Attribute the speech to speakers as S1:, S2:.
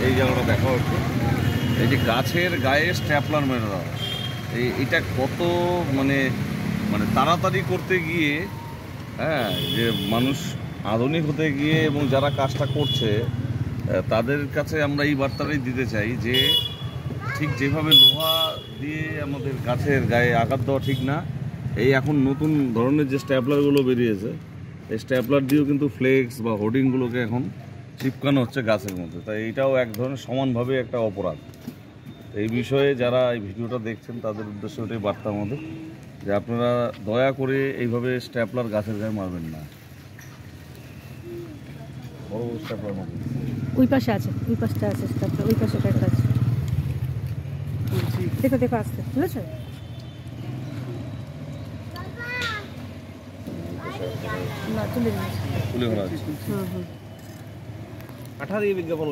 S1: এই জায়গাটা দেখা হচ্ছে, এই যে গাছের গায়ে স্ট্যাপলার মেরে দেওয়া, এইটা কত মানে মানে তাড়াতাড়ি করতে গিয়ে, হ্যাঁ, যে মানুষ আধুনিক হতে গিয়ে এবং যারা কাজটা করছে তাদের কাছে আমরা এই বার্তাটাই দিতে চাই যে ঠিক যেভাবে লোহা দিয়ে আমাদের গাছের গায়ে আঘাত দেওয়া ঠিক না, এই এখন নতুন ধরনের যে স্ট্যাপলারগুলো বেরিয়েছে, এই স্ট্যাপলার দিয়েও কিন্তু ফ্লেক্স বা হোর্ডিংগুলোকে এখন চিপকানো হচ্ছে গাছের মধ্যে। তাই এইটাও এক ধরনের সমানভাবে একটা অপরাধ। এই বিষয়ে যারা এই ভিডিওটা দেখছেন তাদের উদ্দেশ্যে ওটাই বার্তা আমাদের, যে আপনারা দয়া করে এইভাবে স্ট্যাপলার গাছের গায়ে মারবেন না। বড় স্ট্যাপলার মারবেন।
S2: ওই পাশে আছে, ওই পাশটা আছে স্ট্যাপলার, ওই পাশে একটা আছে। দেখো দেখো আসতে, বুঝেছো? না তুলে
S1: তুলে ধরা আছে।
S2: হুম হুম।
S1: আঠা দিয়ে বিজ্ঞাপন